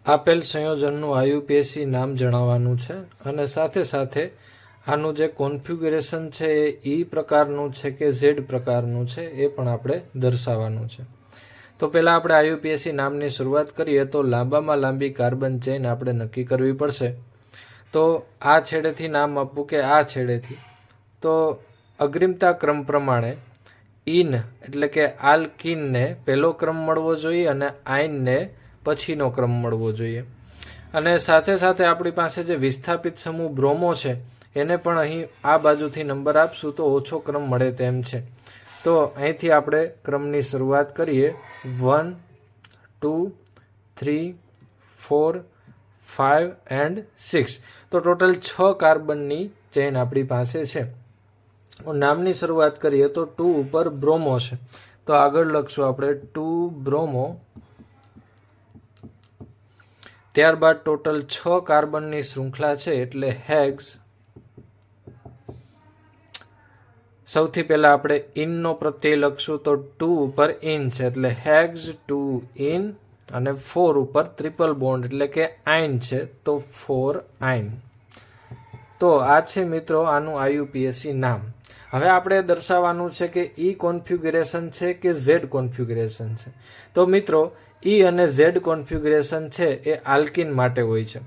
આપેલ સંયોજનનું આયુપીએસી નામ જણાવવાનું છે અને સાથે સાથે આનું જે કોન્ફિગ્યુરેશન છે એ ઈ પ્રકારનું છે કે ઝેડ પ્રકારનું છે એ પણ આપણે દર્શાવવાનું છે. તો પહેલાં આપણે આયુપીએસી નામની શરૂઆત કરીએ તો લાંબામાં લાંબી કાર્બન ચેઇન આપણે નક્કી કરવી પડશે. તો આ છેડેથી નામ આપવું કે આ છેડેથી, તો અગ્રિમતા ક્રમ પ્રમાણે ઇન એટલે કે આલ્કીનને પહેલો ક્રમ મળવો જોઈએ અને આઇનને પછીનો ક્રમ મળવો જોઈએ. અને સાથે સાથે આપણી પાસે જે વિસ્થાપિત સમૂહ બ્રોમો છે એને પણ અહીં આ બાજુથી નંબર આપશું તો ઓછો ક્રમ મળે તેમ છે. તો અહીંથી આપણે ક્રમની શરૂઆત કરીએ. 1, 2, 3, 4, 5 એન્ડ 6. તો ટોટલ 6 કાર્બનની ચેઇન આપણી પાસે છે. નામની શરૂઆત કરીએ તો 2 ઉપર બ્રોમો છે, તો આગળ લખશું આપણે 2 બ્રોમો. ત્યારબાદ ટોટલ 6 કાર્બનની શૃંખલા છે એટલે હેક્સ. સૌથી પહેલા આપણે ઇનનો પ્રત્યય લખશું તો 2 ઉપર ઇન છે એટલે હેક્સ 2 ઇન, અને 4 ઉપર ટ્રિપલ બોન્ડ એટલે કે આઇન છે તો 4 આઇન. તો આ છે મિત્રો આનું આયુપીએસી નામ. હવે આપણે દર્શાવવાનું છે કે ઈ કોન્ફિગ્યુરેશન છે કે ઝેડ કોન્ફિગ્યુરેશન છે. તો મિત્રો ઈ અને ઝેડ કોન્ફિગ્યુરેશન છે એ આલ્કિન માટે હોય છે.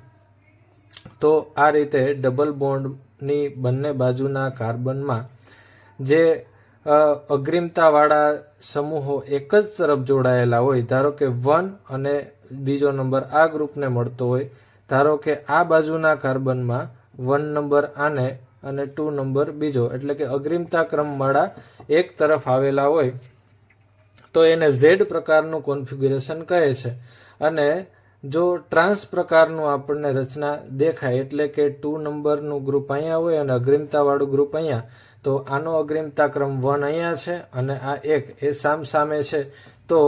તો આ રીતે ડબલ બોન્ડની બંને બાજુના કાર્બનમાં જે અગ્રિમતાવાળા સમૂહો એક જ તરફ જોડાયેલા હોય, ધારો કે 1 અને બીજો નંબર આ ગ્રુપને મળતો હોય, ધારો કે આ બાજુના કાર્બનમાં 1 નંબર આને અને 2 નંબર બીજો, એટલે કે અગ્રિમતા ક્રમવાળા એક તરફ આવેલા હોય તો એને ઝેડ પ્રકારનું કોન્ફિગ્યુરેશન કહે છે. અને જો ટ્રાન્સ પ્રકારનું આપણને રચના દેખાય એટલે કે 2 નંબરનું ગ્રુપ અહીંયા હોય અને અગ્રિમતાવાળું ગ્રુપ અહીંયા, તો આનો અગ્રિમતા ક્રમ 1 અહીંયા છે અને આ 1 એ સામસામે છે, તો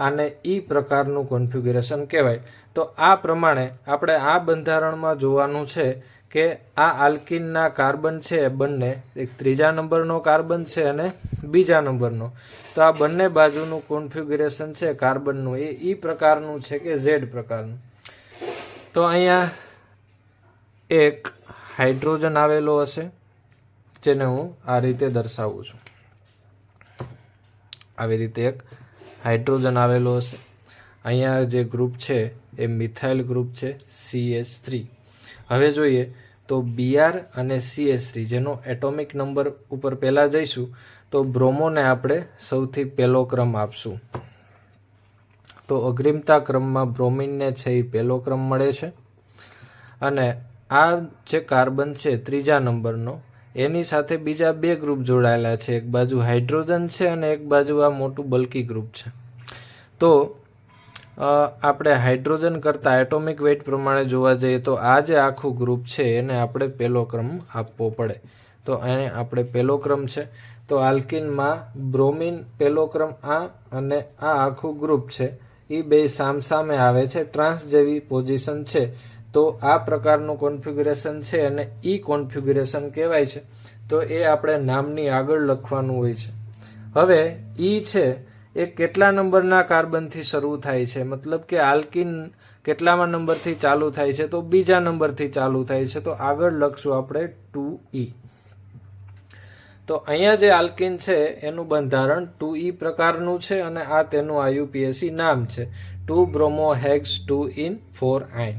આને ઈ પ્રકારનું કોન્ફિગ્યુરેશન કહેવાય. તો આ પ્રમાણે આપણે આ બંધારણમાં જોવાનું છે કે આ આલ્કિનના કાર્બન છે બંને, એક ત્રીજા નંબરનો કાર્બન છે અને બીજા નંબરનો, તો આ બંને બાજુનું કોન્ફિગ્યુરેશન છે કાર્બનનું એ ઈ પ્રકારનું છે કે ઝેડ પ્રકારનું. તો અહીંયા એક હાઇડ્રોજન આવેલો હશે જેને હું આ રીતે દર્શાવું છું. આવી રીતે એક હાઇડ્રોજન આવેલો હશે. અહીંયા જે ગ્રુપ છે એ મિથાઇલ ગ્રુપ છે CH3. હવે જોઈએ તો Br અને CH3 જેનો એટોમિક નંબર ઉપર પહેલાં જઈશું તો બ્રોમોને આપણે સૌથી પહેલો ક્રમ આપશું. તો અગ્રિમતા ક્રમમાં બ્રોમિનને છે એ પહેલો ક્રમ મળે છે. અને આ જે કાર્બન છે ત્રીજા નંબરનો એની સાથે બીજા 2 ગ્રુપ જોડાયેલા છે, એક બાજુ હાઇડ્રોજન છે અને એક બાજુ આ મોટું બલ્કી ગ્રુપ છે. તો આપણે હાઇડ્રોજન કરતાં એટોમિક વેઇટ પ્રમાણે જોવા જઈએ તો આ જે આખું ગ્રુપ છે એને આપણે પહેલો ક્રમ આપવો પડે. તો એને આપણે પહેલો ક્રમ છે. તો આલ્કિનમાં બ્રોમિન પહેલો ક્રમ આ અને આ આખું ગ્રુપ છે એ બે સામસામે આવે છે, ટ્રાન્સ જેવી પોઝિશન છે. તો આ પ્રકારનું કોન્ફિગ્યુરેશન છે અને ઈ કોન્ફિગ્યુરેશન કહેવાય છે. તો એ આપણે નામની આગળ લખવાનું હોય છે. હવે ઈ છે એ કેટલા નંબરના કાર્બનથી શરૂ થાય છે, મતલબ કે આલ્કિન કેટલામાં નંબરથી ચાલુ થાય છે, તો બીજા નંબરથી ચાલુ થાય છે. તો આગળ લખશું આપણે 2E. તો અહીંયા જે આલ્કિન છે એનું બંધારણ 2E પ્રકારનું છે અને આ તેનું આયુપીએસી નામ છે 2 બ્રોમો હેક્સ 2 ઇન 4 આઇન.